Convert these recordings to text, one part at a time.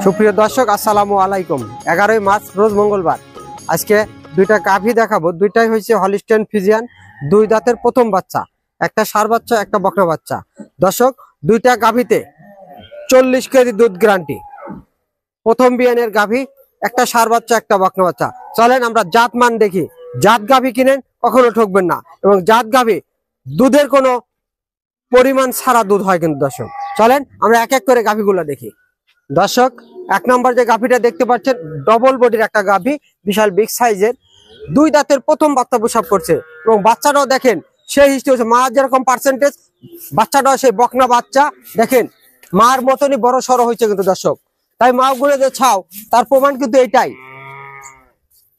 সুপ্রিয় দর্শক, আসসালামু আলাইকুম। 11 মার্চ রোজ মঙ্গলবার। আজকে দুইটা গাভী দেখাবো। দুইটাই হয়েছে হলিস্টিয়ান ফ্রিজিয়ান, দুই দাঁতের প্রথম বাচ্চা, একটা ষাঁড় বাচ্চা, একটা বকনা বাচ্চা। দর্শক, দুইটা গাভীতে 40 কেজি দুধ গ্যারান্টি। প্রথম বিয়ানের গাভী, একটা ষাঁড় বাচ্চা, একটা বকনা বাচ্চা। চলেন আমরা জাত মান দেখি। জাত গাভী কিনেন, কখনো ঠকবেন না। এবং জাত গাভী দুধের কোনো পরিমাণ ছাড়া দুধ হয় কিন্তু। দর্শক চলেন আমরা এক এক করে গাভীগুলো দেখি। দর্শক, এক নম্বর যে গাভীটা দেখতে পাচ্ছেন, ডবল বডির একটা গাভী, বিশাল বিগ সাইজের, দুই দাঁতের প্রথম বাচ্চা প্রসব করছে। এবং বাচ্চাটাও দেখেন সেই হিস্ট্রি হচ্ছে, মার যেরকম পার্সেন্টেজ, বাচ্চাটাও সেই বকনা বাচ্চা দেখেন মার মতনই বড় সড়ো হয়েছে কিন্তু। দর্শক, তাই মা গুলো যে ছাও, তার প্রমাণ কিন্তু এটাই।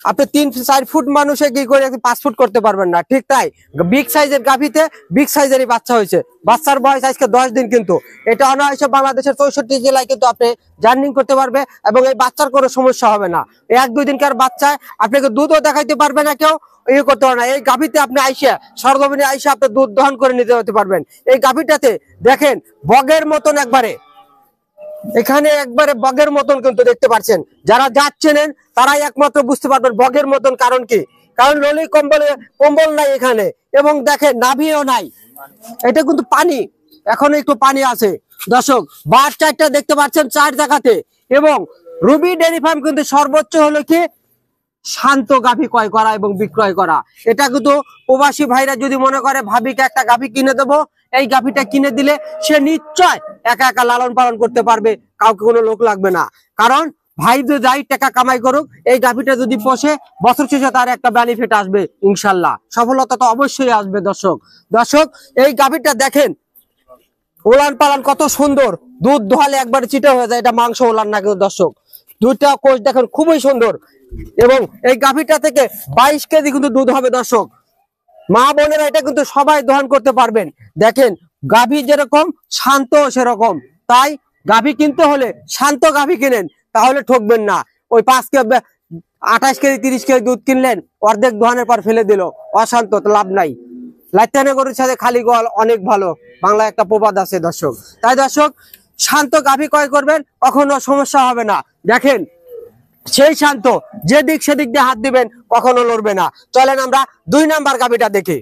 আপনি 3-4 ফুট মানুষে কি করে 5 ফুট করতে পারবেন না, ঠিক তাই বিগ সাইজের গাভীতে বিগ সাইজেরই বাচ্চা হয়েছে। বাচ্চার বয়স আজকে 10 দিন কিন্তু। এটা অনায়াসে বাংলাদেশের 64 জেলায় কিন্তু আপনি জার্নিং করতে পারবে এবং এই বাচ্চার কোনো সমস্যা হবে না। 1-2 দিনকার বাচ্চায় আপনাকে দুধও দেখাইতে পারবে না কেউ, ইয়ে করতে পারবে না। এই গাভীতে আপনি আইসা সরজমিনে আইসা আপনি দুধ দহন করে নিতে হতে পারবেন। এই গাভীটাতে দেখেন বগের মতন একবারে, এখানে একবারে বগের মতন কিন্তু দেখতে পাচ্ছেন। যারা যাচ্ছেন তারাই একমাত্র বুঝতে পারবেন বগের মতন। কারণ কি? কারণ ললি কম্বল নাই এখানে, এবং দেখেন নাভিও নাই। এটা কিন্তু পানি, এখনো একটু পানি আছে। দর্শক, বার চারটা দেখতে পাচ্ছেন 4 জায়গাতে। এবং রুবি ডেয়ারি ফার্ম কিন্তু সর্বোচ্চ হলো কি শান্ত গাভী ক্রয় করা এবং বিক্রয় করা। এটা কিন্তু প্রবাসী ভাইরা যদি মনে করে ভাবিকে একটা গাভী কিনে দেবো, এই গাভীটা কিনে দিলে সে নিশ্চয় একা একা লালন পালন করতে পারবে, কাউকে কোনো লোক লাগবে না। কারণ ভাই যদি যাই টাকা কামাই করুক, এই গাভীটা যদি পোষে বছর শেষে তার একটা বেনিফিট আসবে ইনশাল্লাহ, সফলতা তো অবশ্যই আসবে। দর্শক, এই গাভীটা দেখেন ওলান পালান কত সুন্দর, দুধ দোহালে একবার চিটে হয়ে যায়। এটা মাংস ওলান না কিন্তু। দর্শক, দুধটা কোষ দেখেন খুবই সুন্দর। এবং এই গাভীটা থেকে 22 কেজি কিন্তু দুধ হবে। দর্শক, মা বোনেরা এটা কিন্তু সবাই দহন করতে পারবেন। দেখেন গাভী যেরকম শান্ত সেরকম। তাই গাভী কিনতে হলে শান্ত গাভী কিনেন, তাহলে ঠকবেন না। ওই 28 কেজি 30 কেজি দুধ কিনলেন, অর্ধেক দোহানের পর ফেলে দিল, অশান্ত, তো লাভ নাই। লাইতানে গরুর সাথে খালি গোয়াল অনেক ভালো, বাংলা একটা প্রবাদ আছে। দর্শক, তাই দর্শক শান্ত গাভী ক্রয় করবেন, কখনো সমস্যা হবে না। দেখেন সেই শান্ত, যেদিক সেদিক দিয়ে হাত দিবেন কখনো লড়বে না। চলেন আমরা 2 নাম্বার গাভীটা দেখি।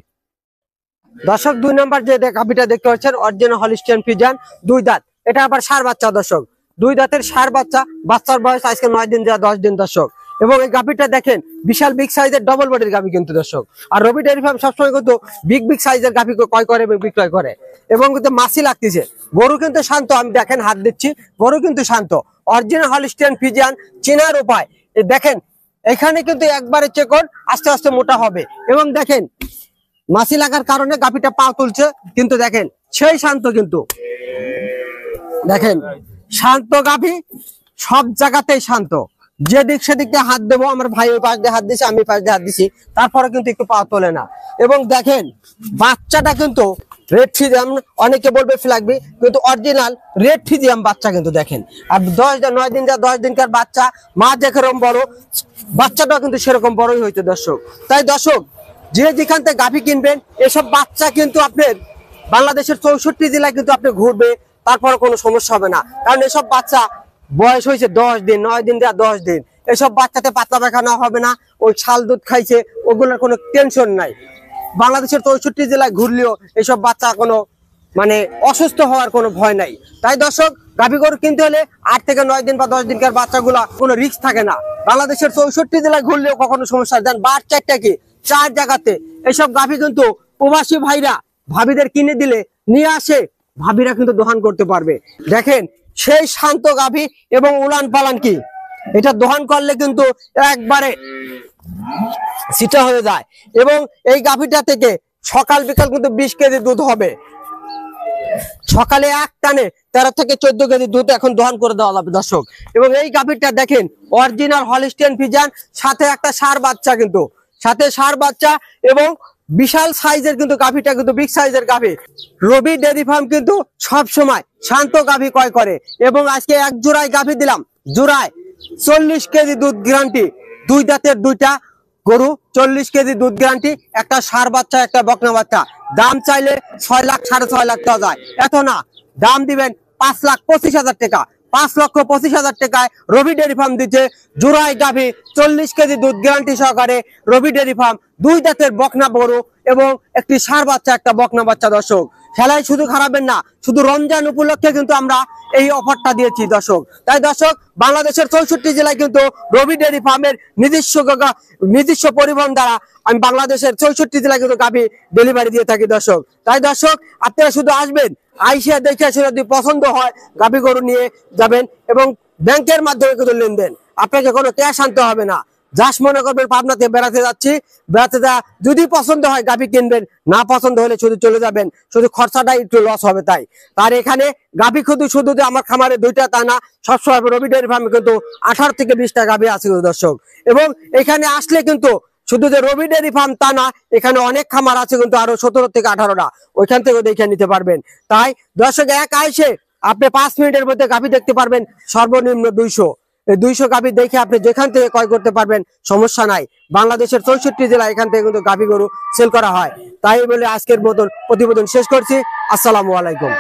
দর্শক, 2 নাম্বার যে গাভীটা দেখতে পাচ্ছেন, অরিজিনাল হলিস্টিয়ান ফ্রিজিয়ান, 2 দাঁত। এটা আবার ষাঁড় বাচ্চা। দর্শক, 2 দাঁতের ষাঁড় বাচ্চা, বাচ্চার বয়স আজকে 9 দিন যা 10 দিন। দর্শক, এবং এই গাভীটা দেখেন বিশাল বিগ সাইজের ডবল বডির গাভী কিন্তু। দর্শক, আর রবি ডেয়ারি ফার্ম সবসময় কিন্তু বিগ সাইজের গাভী ক্রয় করে এবং বিক্রয় করে। এবং কিন্তু মাছি লাগতেছে, গরু কিন্তু শান্ত। আমি দেখেন হাত দিচ্ছি, গরু কিন্তু শান্ত। অরিজিনাল হলিস্টিয়ান ফ্রিজিয়ান চেনার উপায় দেখেন, এখানে কিন্তু একবারে চেকন, আস্তে আস্তে মোটা হবে। এবং দেখেন মাছি লাগার কারণে গাভীটা পা তুলছে, কিন্তু দেখেন সেই শান্ত কিন্তু। দেখেন শান্ত গাভী, সব জায়গাতেই শান্ত। যেদিক সেদিক দিয়ে হাত দেবো, আমার ভাই ওই পাশ দিয়ে হাত দিছে, আমি পাশ দিয়ে হাত দিছি, তারপরে কিন্তু একটু পা তোলে না। এবং দেখেন বাচ্চাটা কিন্তু রেড ফ্রিজিয়াম, অনেকে বলবে ফ্ল্যাগবি, কিন্তু অরিজিনাল রেড ফ্রিজিয়াম বাচ্চা কিন্তু। দেখেন, আর 9 দিন যা 10 দিনকার বাচ্চা, মা যেরকম বড়, বাচ্চাটাও কিন্তু সেরকম বড়ই হইতে। দর্শক, তাই দর্শক যে যেখান থেকে গাভী কিনবেন, এসব বাচ্চা কিন্তু আপনার বাংলাদেশের 64 জেলায় কিন্তু আপনি ঘুরবে, তারপরে কোনো সমস্যা হবে না। কারণ এসব বাচ্চা বয়স হয়েছে 10 দিন, 9 দিন যা 10 দিন। এসব বাচ্চাতে পাতলা পায়খানা হবে না, ওই ছাল দুধ খাইছে, ওগুলোর কোনো টেনশন নাই। বাংলাদেশের 64 জেলায় ঘুরলেও এসব বাচ্চা কোনো মানে অসুস্থ হওয়ার কোনো ভয় নাই। তাই দর্শক, গাভী গরু কিনতে হলে 8 থেকে 9 দিন বা 10 দিনকার বাচ্চাগুলা কোনো রিস্ক থাকে না। বাংলাদেশের 64 জেলায় ঘুরলেও কখনো সমস্যা দেন। বার চারটা কি 4 জায়গাতে এসব গাভী কিন্তু প্রবাসী ভাইরা ভাবিদের কিনে দিলে নিয়ে আসে, ভাবিরা কিন্তু দোহান করতে পারবে। দেখেন সেই শান্ত গাভী এবং উলান পালান কি, এটা দোহান করলে কিন্তু একবারে সিটা হয়ে যায়। এবং এই গাভীটা থেকে সকাল বিকাল কিন্তু 20 কেজি দুধ হবে। সকালে এক টানে 13 থেকে 14 কেজি দুধ এখন দহন করে দেওয়া যাবে দর্শক। এবং এই গাভীরটা দেখেন অরিজিনাল হলিস্টিয়ান ফ্রিজিয়ান, সাথে একটা ষাঁড় বাচ্চা, কিন্তু সাথে ষাঁড় বাচ্চা এবং বিশাল সাইজের কিন্তু গাভীটা কিন্তু বিগ সাইজের গাভী। রবি ডেয়ারি ফার্ম কিন্তু সব সময় শান্ত গাভী ক্রয় করে এবং আজকে এক জোড়ায় গাভী দিলাম, জোড়ায় 40 কেজি দুধ গ্যারান্টি। দুই দাঁতের দুইটা গরু, 40 কেজি দুধ গ্যারান্টি, একটা ষাঁড় বাচ্চা একটা বকনা বাচ্চা। দাম চাইলে 6 লাখ 6.5 লাখ টাকা যায়, এত না, দাম দিবেন 5,25,000 টাকা। 5,25,000 টাকায় রবি ডেয়ারি ফার্ম দিচ্ছে জোড়ায় গাভী 40 কেজি দুধ গ্যারান্টি সহকারে। রবি ডেয়ারি ফার্ম দুই দাঁতের বকনা গরু এবং একটি ষাঁড় বাচ্চা একটা বকনা বাচ্চা দর্শক। খেলায় শুধু খারাপের না, শুধু রমজান উপলক্ষে কিন্তু আমরা এই অফারটা দিয়েছি দর্শক। তাই দর্শক, বাংলাদেশের 64 জেলায় কিন্তু রবি ডেয়ারি ফার্মের নিজস্ব পরিবহন দ্বারা আমি বাংলাদেশের 64 জেলায় কিন্তু গাভী ডেলিভারি দিয়ে থাকি দর্শক। তাই দর্শক, আপনারা শুধু আসবেন, আইসা দেখে আসলে যদি পছন্দ হয় গাভী গরু নিয়ে যাবেন এবং ব্যাংকের মাধ্যমে কিন্তু লেনদেন, আপনাকে কোনো ক্যাশ আনতে হবে না। জাস্ট মনে করবেন পাবনাতে বেড়াতে যাচ্ছি, যদি পছন্দ হয় গাভী কিনবেন, না পছন্দ হলে শুধু চলে যাবেন, শুধু খরচাটা একটু লস হবে। তাই তার এখানে গাভী শুধু যে আমার খামারে দুইটা তা না, সবসময় রবি ডেয়ারি ফার্মে কিন্তু 18 থেকে 20টা গাভী আছে দর্শক। এবং এখানে আসলে কিন্তু শুধু যে রবি ডেয়ারি ফার্ম তা না, এখানে অনেক খামার আছে কিন্তু আরো 17 থেকে 18টা, ওইখান থেকে দেখে নিতে পারবেন। তাই দর্শক, এক আইসে আপনি 5 মিনিটের মধ্যে গাভী দেখতে পারবেন, সর্বনিম্ন 200। এই 200 গাভী দেখে আপনি যেখান থেকে ক্রয় করতে পারবেন, সমস্যা নাই। বাংলাদেশের 64 জেলা এখান থেকে কিন্তু গাভী গরু সেল করা হয়। তাই বলে আজকের মতন প্রতিবেদন শেষ করছি। আসসালামু আলাইকুম।